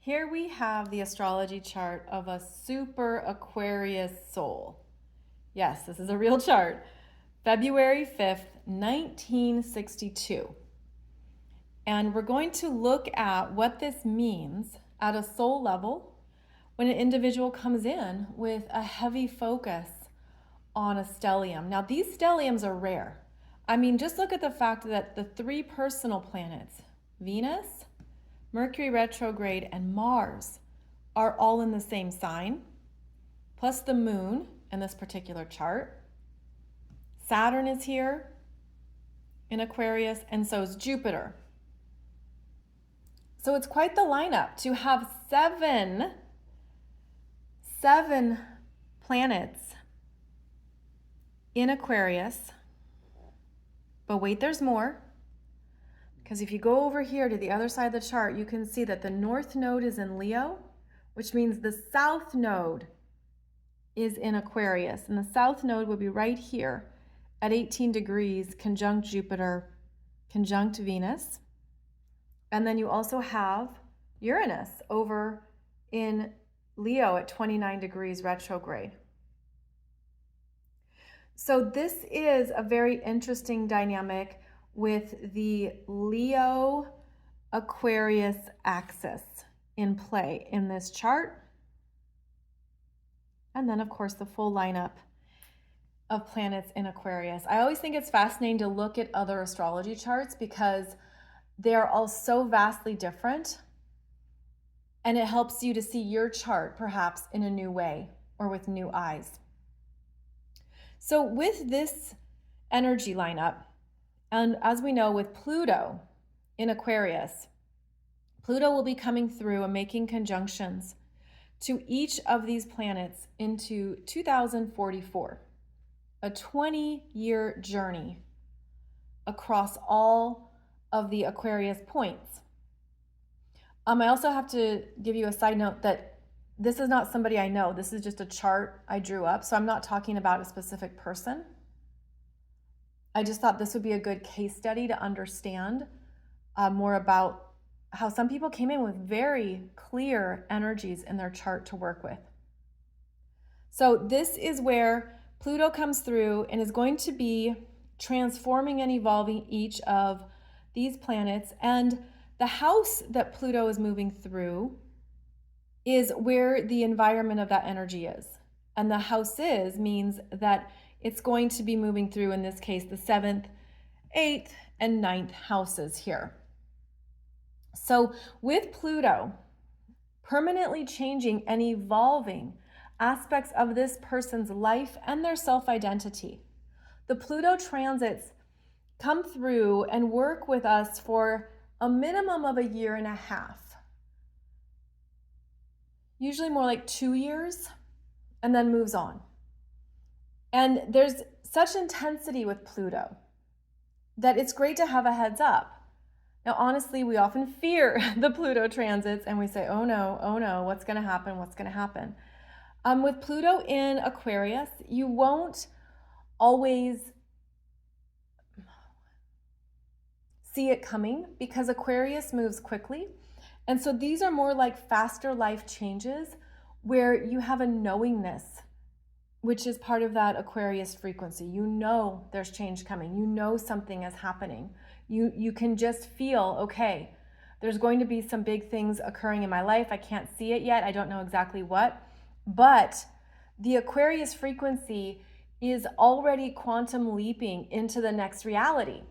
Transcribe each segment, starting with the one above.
Here we have the astrology chart of a super Aquarius soul. Yes, this is a real chart. February 5th, 1962. And we're going to look at what this means at a soul level when an individual comes in with a heavy focus on a stellium. Now, these stelliums are rare. I mean, just look at the fact that the three personal planets, Venus, Mercury retrograde, and Mars, are all in the same sign, plus the moon in this particular chart. Saturn is here in Aquarius, and so is Jupiter. So it's quite the lineup to have seven planets in Aquarius. But wait, there's more. Because if you go over here to the other side of the chart, you can see that the north node is in Leo, which means the south node is in Aquarius. And the south node would be right here at 18 degrees, conjunct Jupiter, conjunct Venus. And then you also have Uranus over in Leo at 29 degrees retrograde. So this is a very interesting dynamic with the Leo Aquarius axis in play in this chart. And then, of course, the full lineup of planets in Aquarius. I always think it's fascinating to look at other astrology charts because they're all so vastly different, and it helps you to see your chart perhaps in a new way or with new eyes. So with this energy lineup, and as we know with Pluto in Aquarius, Pluto will be coming through and making conjunctions to each of these planets into 2044, a 20-year journey across all of the Aquarius points. I also have to give you a side note that this is not somebody I know. This is just a chart I drew up. So I'm not talking about a specific person. I just thought this would be a good case study to understand more about how some people came in with very clear energies in their chart to work with. So this is where Pluto comes through and is going to be transforming and evolving each of these planets. And the house that Pluto is moving through is where the environment of that energy is. And the house means that it's going to be moving through, in this case, the 7th, 8th, and 9th houses here. So with Pluto permanently changing and evolving aspects of this person's life and their self-identity, the Pluto transits come through and work with us for a minimum of 1.5 years, usually more like 2 years, and then moves on. And there's such intensity with Pluto that it's great to have a heads up. Now, honestly, we often fear the Pluto transits and we say, oh no, what's going to happen? What's going to happen? With Pluto in Aquarius, you won't always see it coming because Aquarius moves quickly. And so these are more like faster life changes where you have a knowingness, which is part of that Aquarius frequency. You know there's change coming. You know something is happening. You can just feel, okay, there's going to be some big things occurring in my life. I can't see it yet. I don't know exactly what. But the Aquarius frequency is already quantum leaping into the next reality.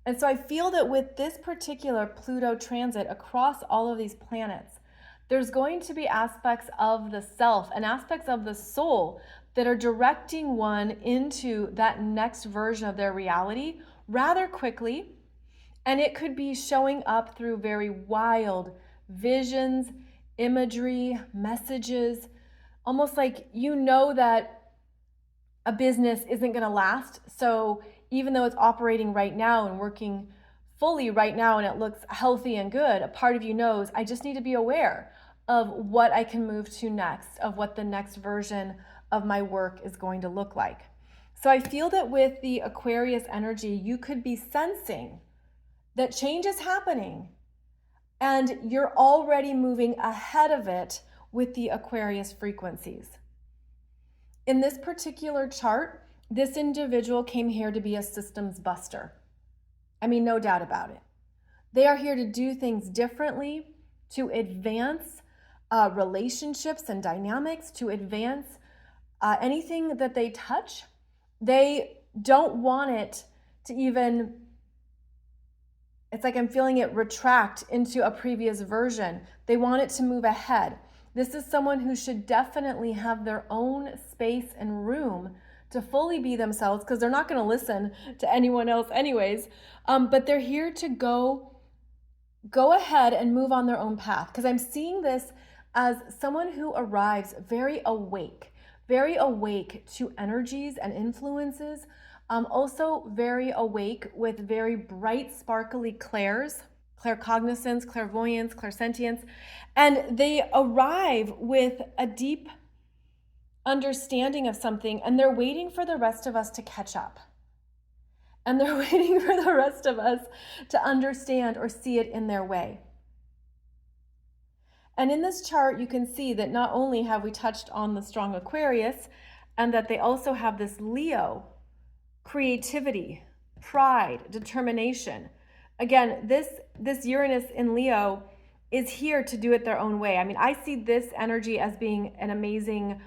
And so I feel that with this particular Pluto transit across all of these planets, there's going to be aspects of the self and aspects of the soul that are directing one into that next version of their reality rather quickly. And it could be showing up through very wild visions, imagery, messages, almost like you know that a business isn't going to last. So even though it's operating right now and working fully right now and it looks healthy and good, a part of you knows I just need to be aware of what I can move to next, of what the next version of my work is going to look like. So I feel that with the Aquarius energy, you could be sensing that change is happening And you're already moving ahead of it with the Aquarius frequencies. In this particular chart, this individual came here to be a systems buster. I mean, no doubt about it. They are here to do things differently, to advance relationships and dynamics, to advance anything that they touch. They don't want it to even, it's like I'm feeling it retract into a previous version. They want it to move ahead. This is someone who should definitely have their own space and room to fully be themselves, because they're not going to listen to anyone else anyways. But they're here to go ahead and move on their own path, because I'm seeing this as someone who arrives very awake to energies and influences, also very awake with very bright, sparkly claircognizance, clairvoyance, clairsentience, and they arrive with a deep understanding of something, and they're waiting for the rest of us to catch up. And they're waiting for the rest of us to understand or see it in their way. And in this chart, you can see that not only have we touched on the strong Aquarius, and that they also have this Leo, creativity, pride, determination. Again, this Uranus in Leo is here to do it their own way. I mean, I see this energy as being an amazing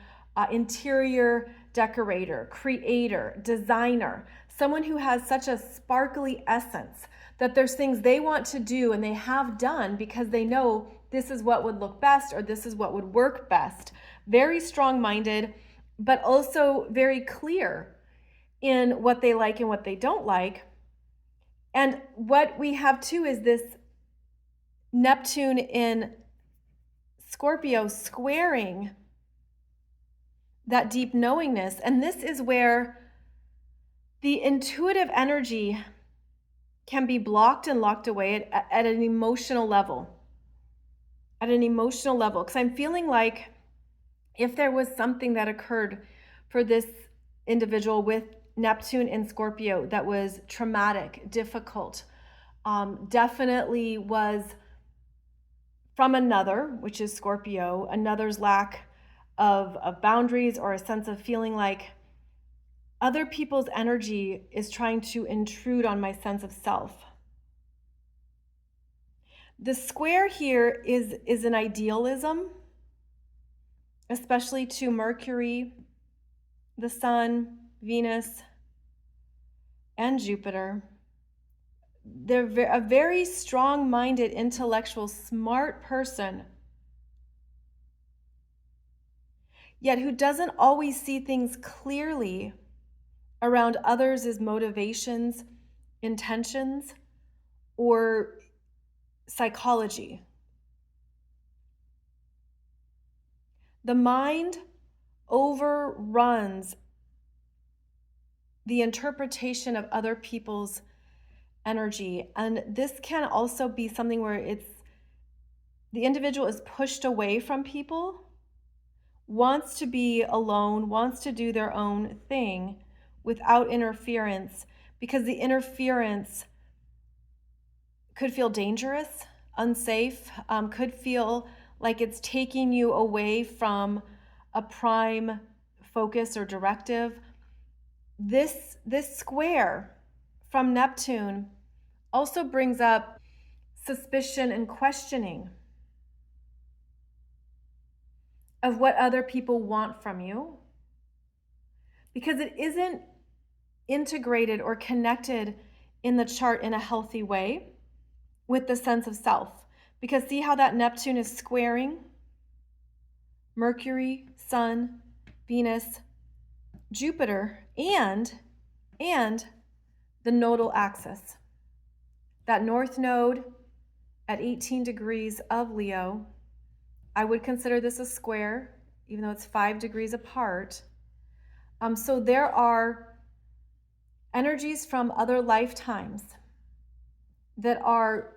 interior decorator, creator, designer, someone who has such a sparkly essence that there's things they want to do and they have done because they know this is what would look best or this is what would work best. Very strong-minded, but also very clear in what they like and what they don't like. And what we have too is this Neptune in Scorpio squaring that deep knowingness. And this is where the intuitive energy can be blocked and locked away at an emotional level. At an emotional level. Because I'm feeling like if there was something that occurred for this individual with Neptune in Scorpio that was traumatic, difficult, definitely was from another, which is Scorpio, another's lack of boundaries or a sense of feeling like other people's energy is trying to intrude on my sense of self. The square here is an idealism, especially to Mercury, the Sun, Venus, and Jupiter. They're a very strong-minded, intellectual, smart person, yet who doesn't always see things clearly around others' motivations, intentions, or psychology. The mind overruns the interpretation of other people's energy. And this can also be something where the individual is pushed away from people, wants to be alone, wants to do their own thing without interference, because the interference could feel dangerous, unsafe, could feel like it's taking you away from a prime focus or directive. This square from Neptune also brings up suspicion and questioning of what other people want from you, because it isn't integrated or connected in the chart in a healthy way with the sense of self. Because see how that Neptune is squaring Mercury, Sun, Venus, Jupiter, and the nodal axis. That north node at 18 degrees of Leo, I would consider this a square, even though it's 5 degrees apart. So there are energies from other lifetimes that are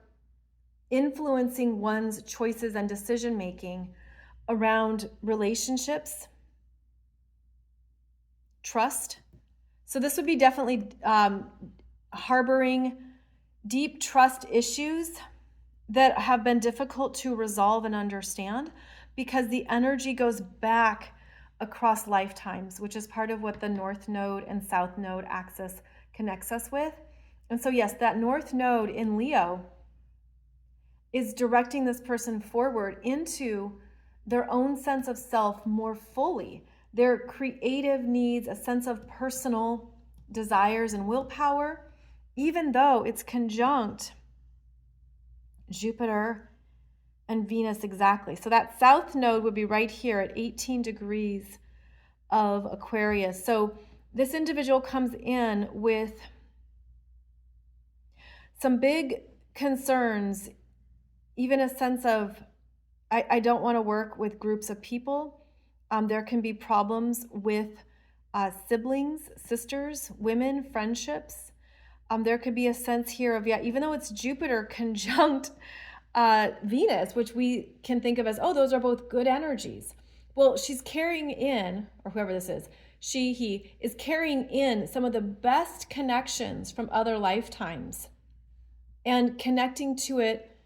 influencing one's choices and decision-making around relationships, trust. So this would be definitely harboring deep trust issues that have been difficult to resolve and understand, because the energy goes back across lifetimes, which is part of what the North Node and South Node axis connects us with. And so yes, that North Node in Leo is directing this person forward into their own sense of self more fully, their creative needs, a sense of personal desires and willpower, even though it's conjunct Jupiter and Venus exactly. So that South Node would be right here at 18 degrees of Aquarius. So this individual comes in with some big concerns, even a sense of, I don't want to work with groups of people. There can be problems with siblings, sisters, women, friendships. There could be a sense here of, yeah, even though it's Jupiter conjunct Venus, which we can think of as, oh, those are both good energies. Well, she's carrying in, or whoever this is, he is carrying in some of the best connections from other lifetimes and connecting to it,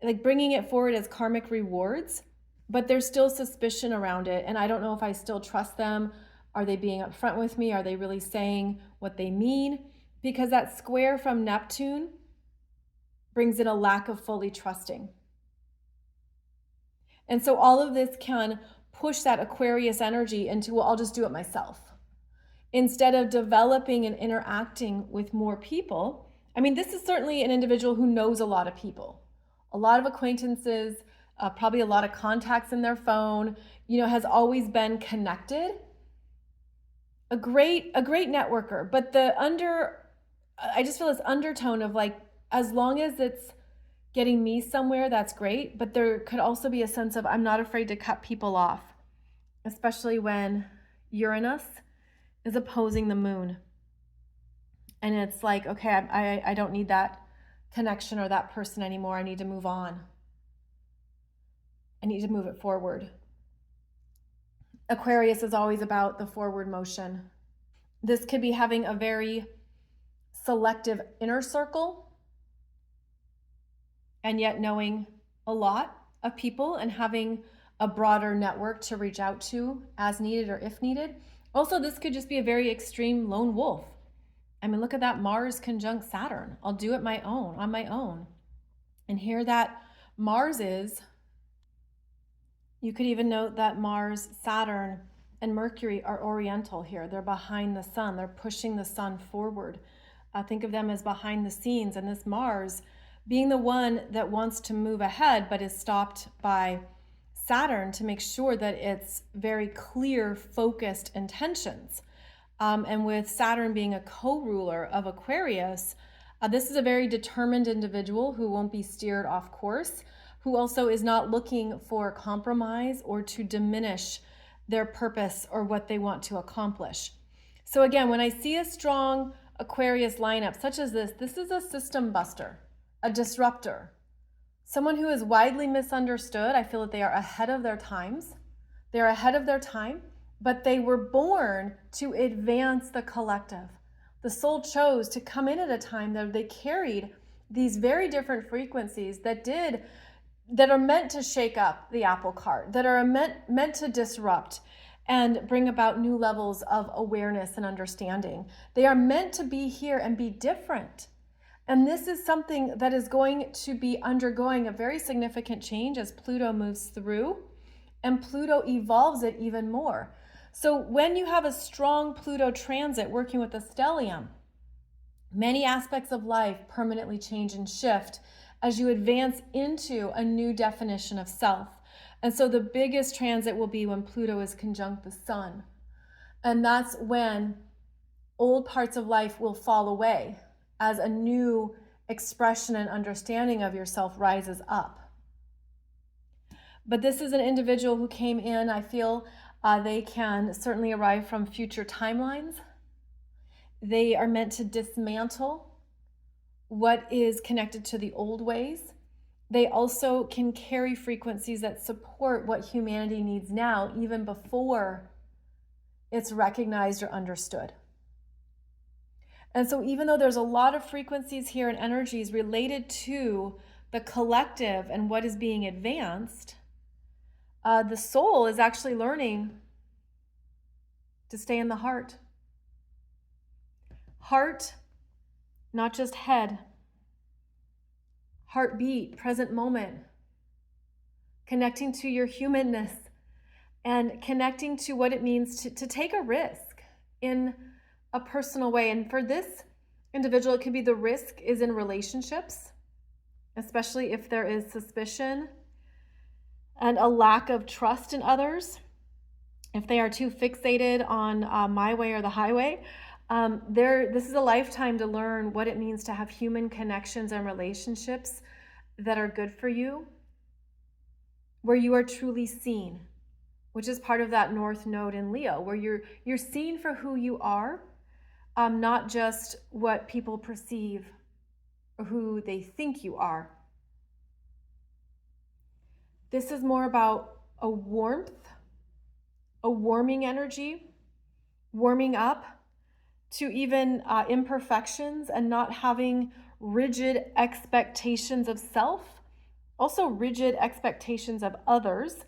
like bringing it forward as karmic rewards, but there's still suspicion around it. And I don't know if I still trust them. Are they being upfront with me? Are they really saying what they mean? Because that square from Neptune brings in a lack of fully trusting. And so all of this can push that Aquarius energy into, well, I'll just do it myself. Instead of developing and interacting with more people. I mean, this is certainly an individual who knows a lot of people, a lot of acquaintances, probably a lot of contacts in their phone, has always been connected. A great networker, but I just feel this undertone of like, as long as it's getting me somewhere, that's great. But there could also be a sense of, I'm not afraid to cut people off, especially when Uranus is opposing the moon. And it's like, okay, I don't need that connection or that person anymore. I need to move on. I need to move it forward. Aquarius is always about the forward motion. This could be having a very selective inner circle and yet knowing a lot of people and having a broader network to reach out to as needed or if needed. Also, this could just be a very extreme lone wolf. I mean, look at that Mars conjunct Saturn. I'll do it on my own. And here that Mars is, you could even note that Mars, Saturn, and Mercury are oriental here. They're behind the sun. They're pushing the sun forward. Think of them as behind the scenes. And this Mars being the one that wants to move ahead, but is stopped by Saturn to make sure that it's very clear, focused intentions. And with Saturn being a co-ruler of Aquarius, this is a very determined individual who won't be steered off course, who also is not looking for compromise or to diminish their purpose or what they want to accomplish. So again, when I see a strong Aquarius lineup such as this is a system buster, a disruptor, someone who is widely misunderstood. I feel that they are ahead of their times. They're ahead of their time, but they were born to advance the collective. The soul chose to come in at a time that they carried these very different frequencies that are meant to shake up the apple cart, that are meant to disrupt and bring about new levels of awareness and understanding. They are meant to be here and be different. And this is something that is going to be undergoing a very significant change as Pluto moves through, and Pluto evolves it even more. So when you have a strong Pluto transit working with the stellium, many aspects of life permanently change and shift as you advance into a new definition of self. And so the biggest transit will be when Pluto is conjunct the sun. And that's when old parts of life will fall away as a new expression and understanding of yourself rises up. But this is an individual who came in, I feel they can certainly arrive from future timelines. They are meant to dismantle what is connected to the old ways. They also can carry frequencies that support what humanity needs now, even before it's recognized or understood. And so even though there's a lot of frequencies here and energies related to the collective and what is being advanced, the soul is actually learning to stay in the heart. Heart, not just head. Heartbeat, present moment. Connecting to your humanness and connecting to what it means to take a risk in a personal way. And for this individual, it could be the risk is in relationships, especially if there is suspicion and a lack of trust in others. If they are too fixated on my way or the highway, this is a lifetime to learn what it means to have human connections and relationships that are good for you, where you are truly seen, which is part of that North Node in Leo, where you're seen for who you are, not just what people perceive or who they think you are. This is more about a warmth, a warming energy, warming up to even imperfections and not having rigid expectations of self, also rigid expectations of others,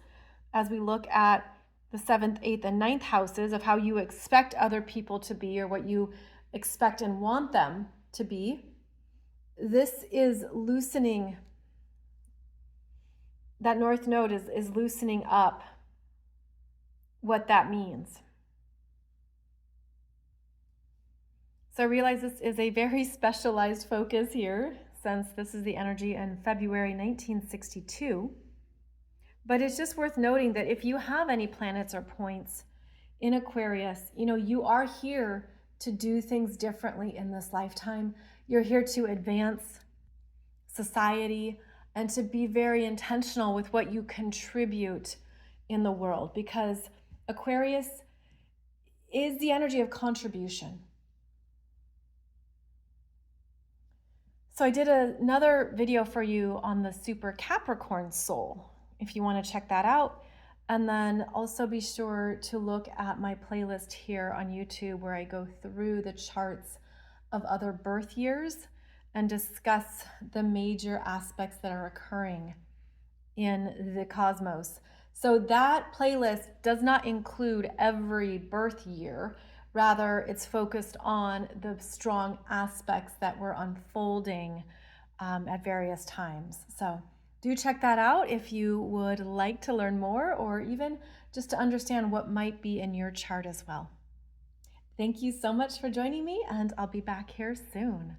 as we look at the 7th, 8th, and 9th houses of how you expect other people to be or what you expect and want them to be. This is loosening. That North Node is loosening up what that means. So I realize this is a very specialized focus here, since this is the energy in February 1962. But it's just worth noting that if you have any planets or points in Aquarius, you are here to do things differently in this lifetime. You're here to advance society and to be very intentional with what you contribute in the world, because Aquarius is the energy of contribution. So I did another video for you on the Super Capricorn soul, if you want to check that out. And then also be sure to look at my playlist here on YouTube, where I go through the charts of other birth years and discuss the major aspects that are occurring in the cosmos. So that playlist does not include every birth year. Rather, it's focused on the strong aspects that were unfolding at various times. So do check that out if you would like to learn more, or even just to understand what might be in your chart as well. Thank you so much for joining me, and I'll be back here soon.